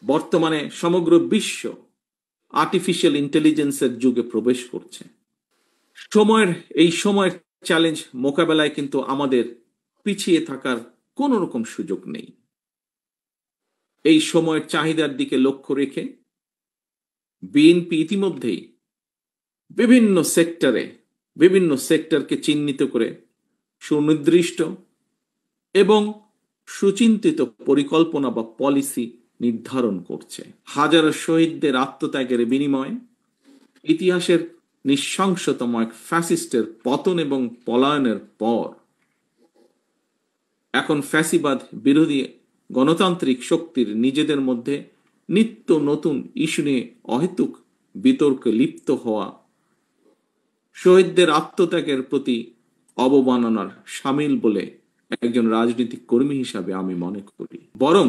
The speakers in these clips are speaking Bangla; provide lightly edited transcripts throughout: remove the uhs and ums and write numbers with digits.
বর্তমানে সমগ্র বিশ্ব আর্টিফিশিয়াল ইন্টেলিজেন্সের যুগে প্রবেশ করছে। এই সময়ের চ্যালেঞ্জ মোকাবেলায় কিন্তু আমাদের পিছিয়ে থাকার কোনো রকম সুযোগ নেই। এই সময়ের চাহিদার দিকে লক্ষ্য রেখে বিএনপি ইতিমধ্যেই বিভিন্ন সেক্টরকে চিহ্নিত করে সুনির্দিষ্ট এবং সুচিন্তিত পরিকল্পনা বা পলিসি নির্ধারণ করছে। হাজারো শহীদদের আত্মত্যাগের বিনিময়ে ইতিহাসের নৃশংসতম এক ফ্যাসিস্টের পতন এবং পলায়নের পর এখন ফ্যাসিবাদ বিরোধী গণতান্ত্রিক শক্তির নিজেদের মধ্যে নিত্য নতুন ইস্যু নিয়ে অহেতুক বিতর্কে লিপ্ত হওয়া শহীদদের আত্মত্যাগের প্রতি অবমাননার শামিল বলে একজন রাজনৈতিক কর্মী হিসাবে আমি মনে করি। বরং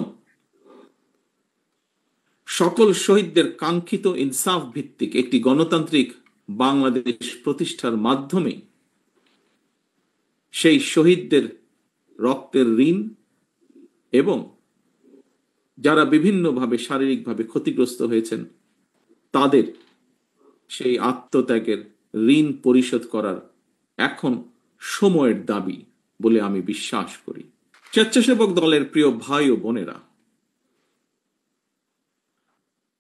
সকল শহীদদের কাঙ্ক্ষিত ইনসাফ ভিত্তিক একটি গণতান্ত্রিক বাংলাদেশ প্রতিষ্ঠার মাধ্যমে সেই শহীদদের রক্তের ঋণ এবং যারা বিভিন্নভাবে শারীরিকভাবে ক্ষতিগ্রস্ত হয়েছেন তাদের সেই আত্মত্যাগের ঋণ পরিশোধ করার এখন সময়ের দাবি বলে আমি বিশ্বাস করি। স্বেচ্ছাসেবক দলের প্রিয় ভাই ও বোনেরা,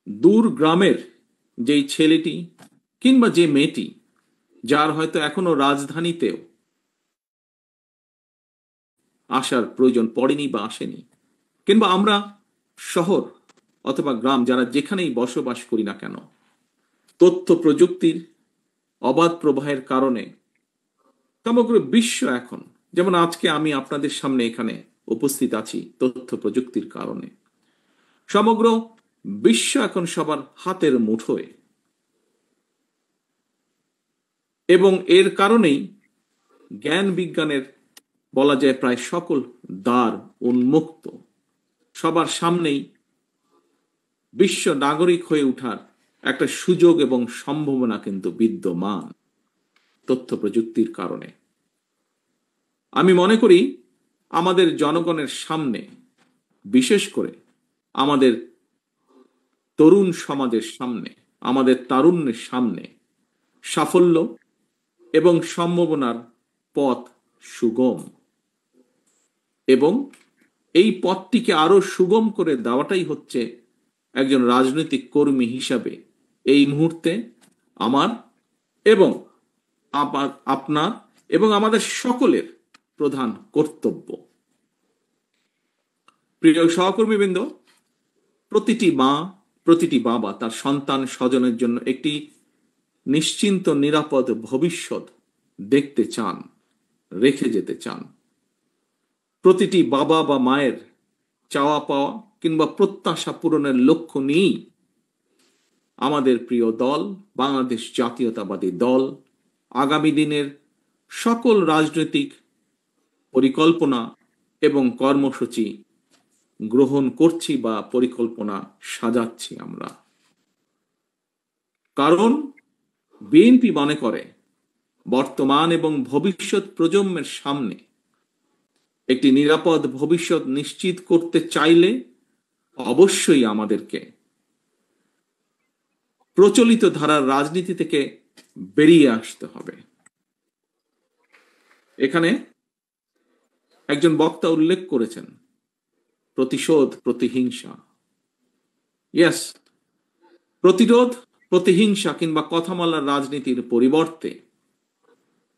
দূর গ্রামের যেই ছেলেটি কিংবা যে মেয়েটি যার হয়তো এখনো রাজধানীতেও আসার প্রয়োজন পড়েনি বা আসেনি, কিংবা আমরা শহর অথবা গ্রাম যারা যেখানেই বসবাস করি না কেন, তথ্য প্রযুক্তির অবাধ প্রবাহের কারণে সমগ্র বিশ্ব এখন, যেমন আজকে আমি আপনাদের সামনে এখানে উপস্থিত আছি তথ্য প্রযুক্তির কারণে, সমগ্র বিশ্ব এখন সবার হাতের মুঠোয়, এবং এর কারণেই জ্ঞান বিজ্ঞানের বলা যায় প্রায় সকল দ্বার উন্মুক্ত। সবার সামনেই বিশ্ব নাগরিক হয়ে ওঠার একটা সুযোগ এবং সম্ভাবনা কিন্তু বিদ্যমান তথ্য প্রযুক্তির কারণে। আমি মনে করি আমাদের জনগণের সামনে, বিশেষ করে আমাদের তরুণ সমাজের সামনে, আমাদের তারুণ্যের সামনে সাফল্য এবং সম্ভাবনার পথ সুগম, এবং এই পথটিকে আরো সুগম করে দেওয়াটাই হচ্ছে একজন রাজনৈতিক কর্মী হিসাবে এই মুহূর্তে আমার এবং আপনার এবং আমাদের সকলের প্রধান কর্তব্য। প্রিয় সহকর্মীবৃন্দ, প্রতিটি মা, প্রতিটি বাবা তার সন্তান স্বজনের জন্য একটি নিশ্চিন্ত নিরাপদ ভবিষ্যৎ দেখতে চান, রেখে যেতে চান। প্রতিটি বাবা বা মায়ের চাওয়া পাওয়া কিংবা প্রত্যাশা পূরণের লক্ষ্য নিয়েই আমাদের প্রিয় দল বাংলাদেশ জাতীয়তাবাদী দল আগামী দিনের সকল রাজনৈতিক পরিকল্পনা এবং কর্মসূচি গ্রহণ করছি বা পরিকল্পনা সাজাচ্ছি আমরা। কারণ বিএনপি মনে করে বর্তমান এবং ভবিষ্যৎ প্রজন্মের সামনে একটি নিরাপদ ভবিষ্যৎ নিশ্চিত করতে চাইলে অবশ্যই আমাদেরকে প্রচলিত ধারার রাজনীতি থেকে বেরিয়ে আসতে হবে। এখানে একজন বক্তা উল্লেখ করেছেন প্রতিশোধ, প্রতিহিংসা। ইয়েস, প্রতিরোধ, প্রতিহিংসা কিংবা কথামালার রাজনীতির পরিবর্তে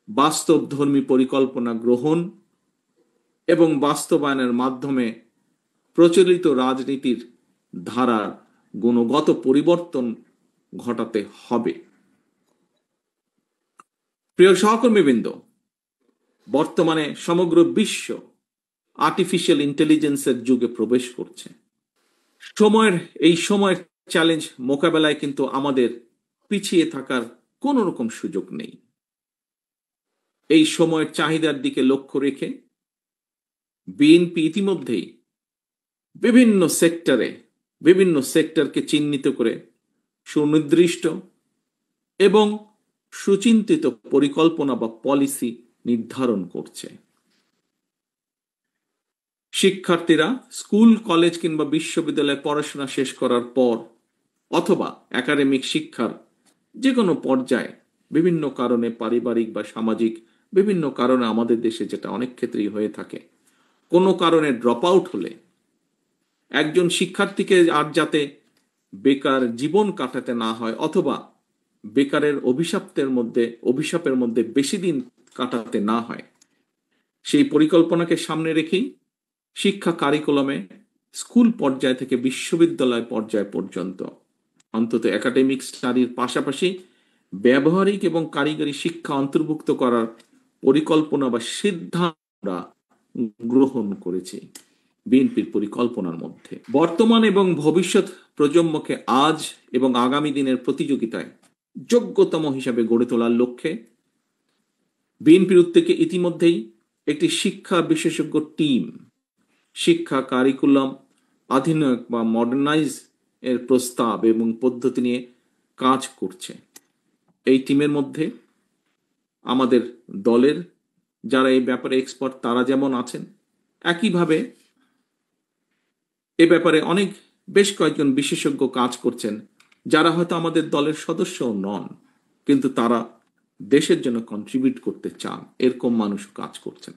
বাস্তবধর্মী পরিকল্পনা গ্রহণ এবং বাস্তবায়নের মাধ্যমে প্রচলিত রাজনীতির ধারার গুণগত পরিবর্তন ঘটাতে হবে। প্রিয় সহকর্মীবৃন্দ, বর্তমানে সমগ্র বিশ্ব আর্টিফিশিয়াল ইন্টেলিজেন্সের যুগে প্রবেশ করছে। এই সময়ের চ্যালেঞ্জ মোকাবেলায় কিন্তু আমাদের পিছিয়ে থাকার কোনো রকম সুযোগ নেই। এই সময়ের চাহিদার দিকে লক্ষ্য রেখে বিএনপি ইতিমধ্যেই বিভিন্ন সেক্টরকে চিহ্নিত করে সুনির্দিষ্ট এবং সুচিন্তিত পরিকল্পনা বা পলিসি নির্ধারণ করছে। শিক্ষার্থীরা স্কুল, কলেজ কিংবা বিশ্ববিদ্যালয়ে পড়াশোনা শেষ করার পর অথবা একাডেমিক শিক্ষার যে কোনো পর্যায়ে বিভিন্ন কারণে, পারিবারিক বা সামাজিক বিভিন্ন কারণে, আমাদের দেশে যেটা অনেক ক্ষেত্রেই হয়ে থাকে, কোনো কারণে ড্রপ আউট হলে একজন শিক্ষার্থীকে আর যাতে বেকার জীবন কাটাতে না হয় অথবা বেকারের অভিশাপের মধ্যে বেশি দিন কাটাতে না হয়, সেই পরিকল্পনাকে সামনে রেখেই শিক্ষা কারিকুলামে স্কুল পর্যায় থেকে বিশ্ববিদ্যালয় পর্যায় পর্যন্ত অন্তত একাডেমিক স্টাডির পাশাপাশি ব্যবহারিক এবং কারিগরি শিক্ষা অন্তর্ভুক্ত করার পরিকল্পনা বা সিদ্ধান্ত আমরা গ্রহণ করেছি বিএনপির পরিকল্পনার মধ্যে। বর্তমান এবং ভবিষ্যৎ প্রজন্মকে আজ এবং আগামী দিনের প্রতিযোগিতায় যোগ্যতম হিসাবে গড়ে তোলার লক্ষ্যে বিএনপির উদ্যোগে ইতিমধ্যেই একটি শিক্ষা বিশেষজ্ঞ টিম শিক্ষা কারিকুলাম আধুনিক বা মডার্নাইজ এর প্রস্তাব এবং পদ্ধতি নিয়ে কাজ করছে। এই টিমের মধ্যে আমাদের দলের যারা এই ব্যাপারে এক্সপার্ট তারা যেমন আছেন, একইভাবে এ ব্যাপারে বেশ কয়েকজন বিশেষজ্ঞ কাজ করছেন যারা হয়তো আমাদের দলের সদস্যও নন, কিন্তু তারা দেশের জন্য কন্ট্রিবিউট করতে চান, এরকম মানুষ কাজ করছেন।